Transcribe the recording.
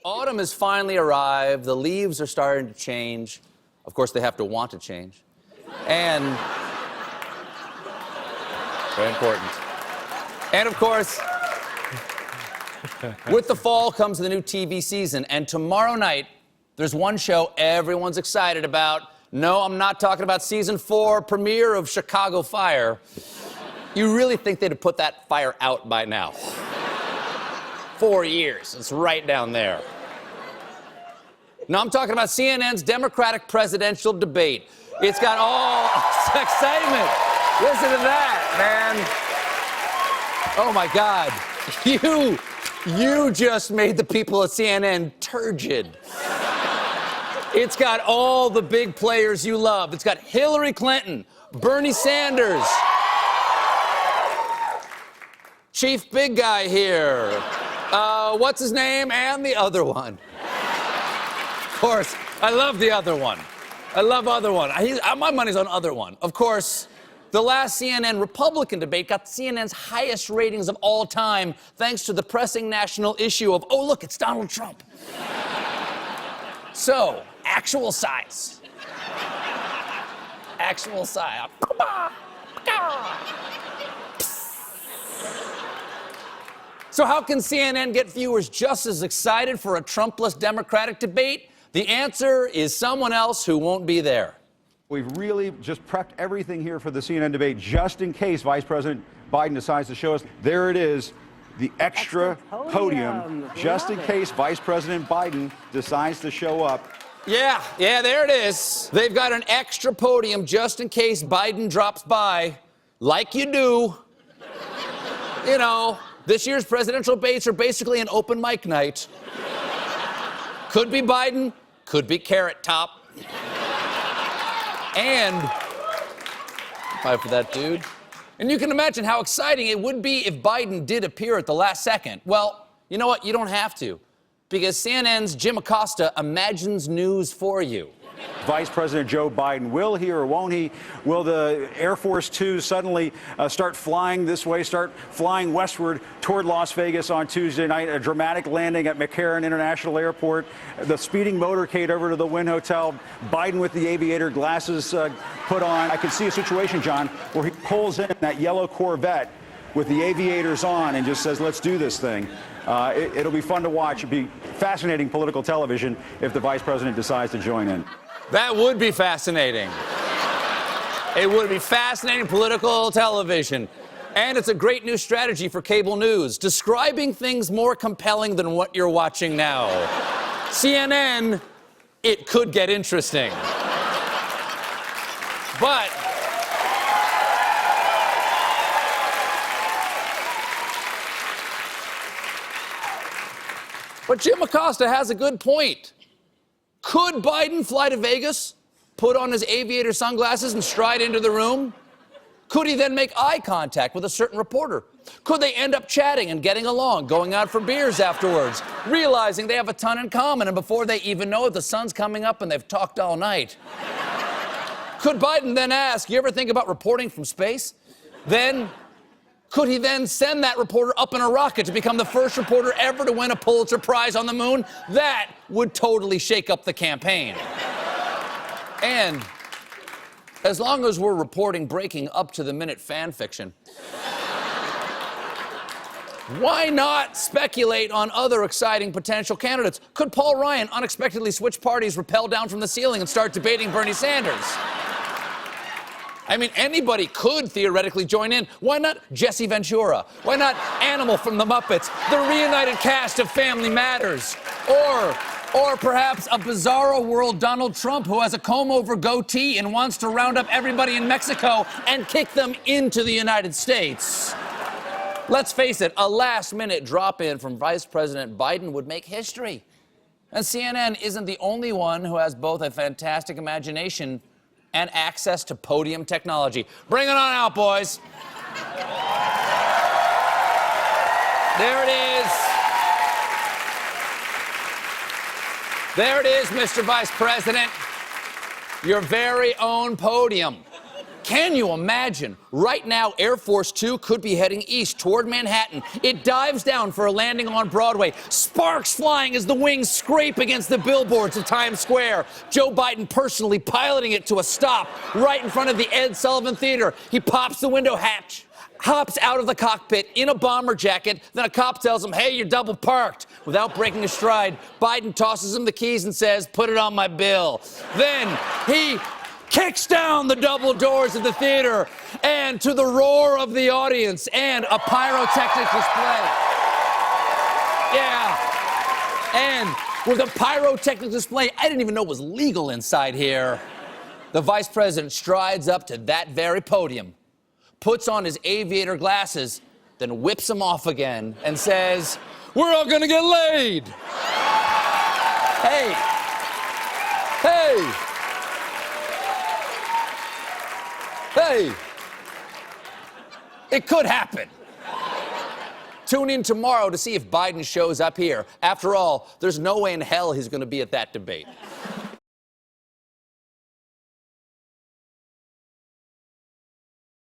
Autumn has finally arrived. The leaves are starting to change. Of course, they have to want to change. And very important. And of course, with the fall comes the new TV season. And tomorrow night, there's one show everyone's excited about. No, I'm not talking about season 4 premiere of Chicago Fire. You really think they'd have put that fire out by now? 4 years. It's right down there. No, I'm talking about CNN's Democratic presidential debate. It's got all excitement. Listen to that, man. Oh, my God. You just made the people at CNN turgid. It's got all the big players you love. It's got Hillary Clinton, Bernie Sanders, Chief Big Guy here, what's his name, and the other one. Of course, I love the other one. I love other one. My money's on other one. Of course, the last CNN Republican debate got CNN's highest ratings of all time thanks to the pressing national issue of, oh, look, it's Donald Trump. So, actual size. Actual size. So how can CNN get viewers just as excited for a Trump-less Democratic debate? The answer is someone else who won't be there. We've really just prepped everything here for the CNN debate just in case Vice President Biden decides to show us. There it is, the extra podium, just in case Vice President Biden decides to show up. Yeah, there it is. They've got an extra podium just in case Biden drops by, like you do. You know, this year's presidential debates are basically an open mic night. Could be Biden, could be Carrot Top. And, fight for that dude. And you can imagine how exciting it would be if Biden did appear at the last second. Well, you know what? You don't have to. Because CNN's Jim Acosta imagines news for you. Vice President Joe Biden, will he or won't he? Will the Air Force Two suddenly start flying this way, start flying westward toward Las Vegas on Tuesday night? A dramatic landing at McCarran International Airport. The speeding motorcade over to the Wynn Hotel. Biden with the aviator glasses put on. I could see a situation, John, where he pulls in that yellow Corvette with the aviators on and just says, let's do this thing. It'll be fun to watch. It'll be fascinating political television if the vice president decides to join in. That would be fascinating. It would be fascinating political television. And it's a great new strategy for cable news, describing things more compelling than what you're watching now. CNN, it could get interesting. But Jim Acosta has a good point. Could Biden fly to Vegas, put on his aviator sunglasses, and stride into the room? Could he then make eye contact with a certain reporter? Could they end up chatting and getting along, going out for beers afterwards, realizing they have a ton in common, and before they even know it, the sun's coming up and they've talked all night? Could Biden then ask, you ever think about reporting from space? Could he then send that reporter up in a rocket to become the first reporter ever to win a Pulitzer Prize on the moon? That would totally shake up the campaign. And as long as we're reporting breaking up-to-the-minute fan fiction, why not speculate on other exciting potential candidates? Could Paul Ryan unexpectedly switch parties, rappel down from the ceiling, and start debating Bernie Sanders? I mean, anybody could theoretically join in. Why not Jesse Ventura? Why not Animal from the Muppets? The reunited cast of Family Matters? Or perhaps a bizarro world Donald Trump who has a comb-over goatee and wants to round up everybody in Mexico and kick them into the United States. Let's face it, a last-minute drop-in from Vice President Biden would make history. And CNN isn't the only one who has both a fantastic imagination and access to podium technology. Bring it on out, boys. There it is. There it is, Mr. Vice President. Your very own podium. Can you imagine? Right now, Air Force Two could be heading east toward Manhattan. It dives down for a landing on Broadway. Sparks flying as the wings scrape against the billboards of Times Square. Joe Biden personally piloting it to a stop right in front of the Ed Sullivan Theater. He pops the window hatch, hops out of the cockpit in a bomber jacket. Then a cop tells him, hey, you're double parked. Without breaking a stride, Biden tosses him the keys and says, put it on my bill. Then he kicks down the double doors of the theater, and to the roar of the audience and a pyrotechnic display. Yeah. And with a pyrotechnic display I didn't even know was legal inside here, the vice president strides up to that very podium, puts on his aviator glasses, then whips them off again and says, we're all gonna get laid. Hey. Hey. Hey, it could happen. Tune in tomorrow to see if Biden shows up here. After all, there's no way in hell he's going to be at that debate.